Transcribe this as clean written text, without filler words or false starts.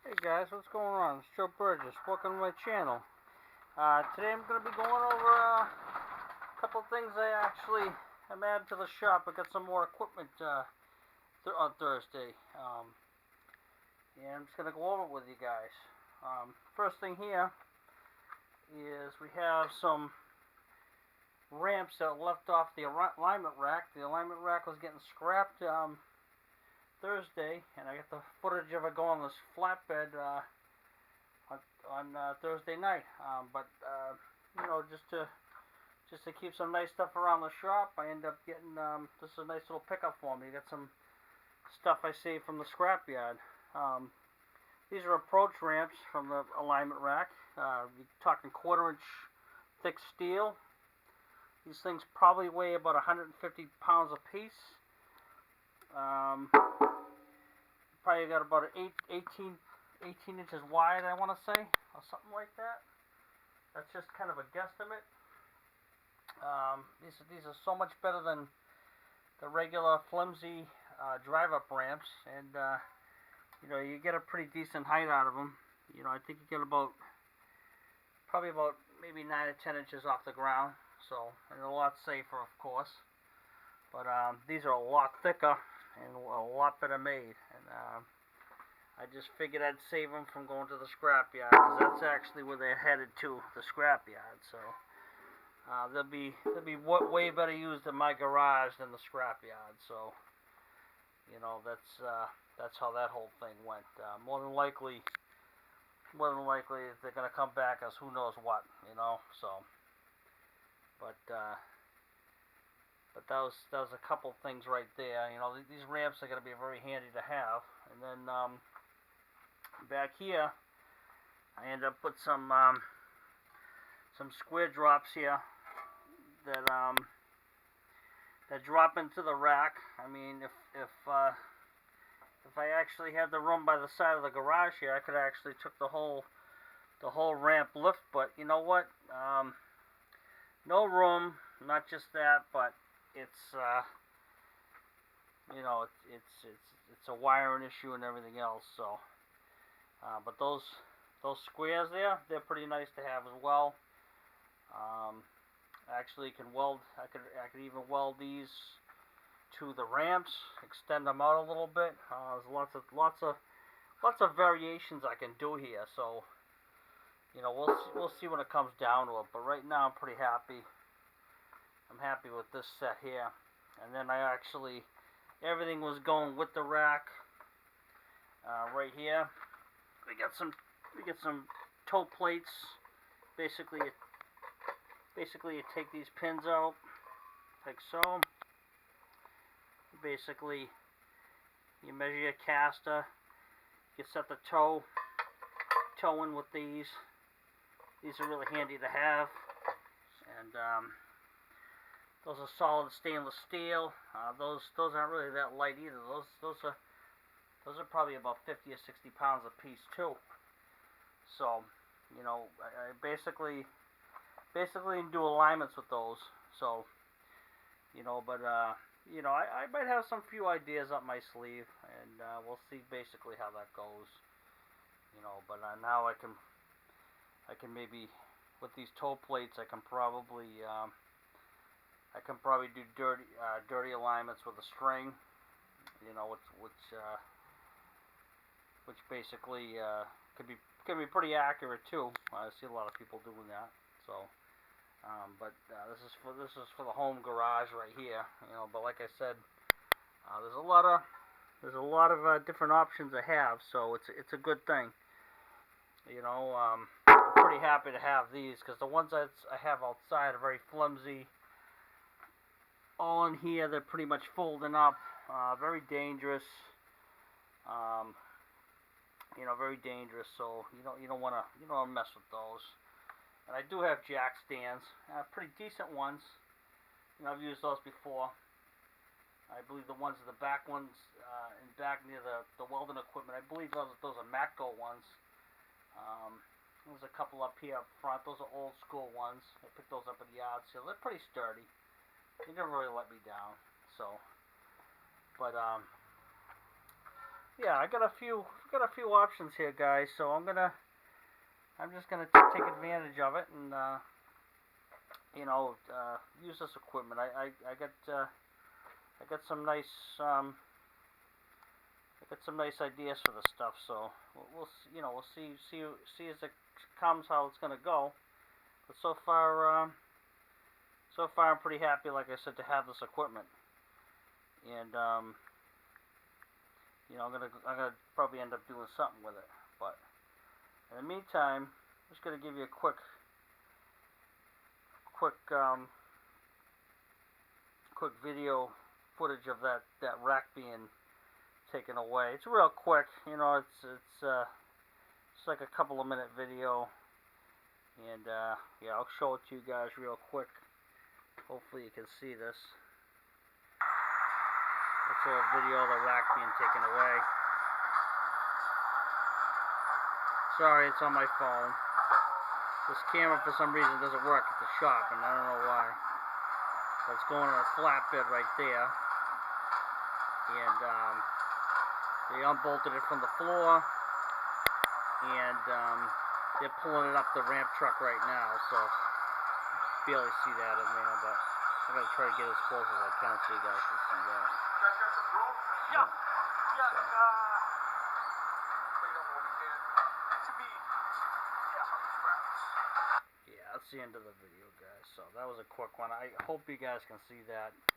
Hey guys, what's going on? It's Joe Burgess. Welcome to my channel. Today I'm going to be going over a couple things I actually am added to the shop. I got some more equipment on Thursday. And I'm just going to go over it with you guys. First thing here is we have some ramps that left off the alignment rack. The alignment rack was getting scrapped Thursday, and I got the footage of it going on this flatbed on Thursday night. Just to keep some nice stuff around the shop, I end up getting this is a nice little pickup for me. Got some stuff I saved from the scrapyard. These are approach ramps from the alignment rack. You're talking 1/4 inch thick steel. These things probably weigh about 150 pounds a piece. Probably got about 18 inches wide, I want to say, or something like that. That's just kind of a guesstimate. These are so much better than the regular flimsy drive-up ramps, and you get a pretty decent height out of them. I think you get probably about maybe 9 or 10 inches off the ground. So, and a lot safer, of course. But these are a lot thicker and a lot better made. And I just figured I'd save them from going to the scrapyard, because that's actually where they're headed to, the scrapyard. So they'll be way better used in my garage than the scrapyard. So that's how that whole thing went. More than likely they're gonna come back as who knows what. So. But that was a couple things right there. These ramps are going to be very handy to have. And then back here, I end up with some square drops here that drop into the rack. I mean, if I actually had the room by the side of the garage here, I could actually took the whole ramp lift. But you know what? No room, not just that, but it's it's a wiring issue and everything else. So, but those squares there, they're pretty nice to have as well. Actually, can weld. I could even weld these to the ramps, extend them out a little bit. There's lots of variations I can do here. So. We'll see when it comes down to it, but right now I'm pretty happy. I'm happy with this set here. And then everything was going with the rack. Right here, we get some toe plates. Basically, you take these pins out, like so. Basically, you measure your caster. You set the toe in with these. These are really handy to have, and those are solid stainless steel. Those aren't really that light either. Those are probably about 50 or 60 pounds a piece too. So, I basically do alignments with those. So, I might have some few ideas up my sleeve, and we'll see basically how that goes. But now I can maybe, with these toe plates, I can probably do dirty alignments with a string, which basically can be pretty accurate too. I see a lot of people doing that. So, but this is for the home garage right here. But like I said, there's a lot of different options I have. So it's a good thing. I'm pretty happy to have these, because the ones that I have outside are very flimsy. All in here, they're pretty much folding up. Very dangerous. Very dangerous. So you don't want to mess with those. And I do have jack stands, pretty decent ones. I've used those before. I believe the ones in the back ones, in back near the welding equipment, I believe those are Matco ones. There's a couple up here up front. Those are old school ones. I picked those up at the yard sale. They're pretty sturdy. They never really let me down. So, but yeah, I got a few got a few options here, guys. So I'm just gonna take advantage of it and use this equipment. I got some nice ideas for the stuff. So we'll see as it comes how it's gonna go. But so far I'm pretty happy, like I said, to have this equipment. And I'm gonna probably end up doing something with it. But in the meantime, I'm just gonna give you a quick video footage of that rack being taken away. It's real quick, it's like a couple of minute video, and yeah, I'll show it to you guys real quick. Hopefully you can see this. That's a video of the rack being taken away. Sorry, it's on my phone. This camera for some reason doesn't work at the shop, and I don't know why. But it's going on a flatbed right there. And they unbolted it from the floor, and they're pulling it up the ramp truck right now, so barely see that in there, but I'm going to try to get as close as I can so you guys can see that. Yeah. Yeah, that's the end of the video, guys. So that was a quick one. I hope you guys can see that.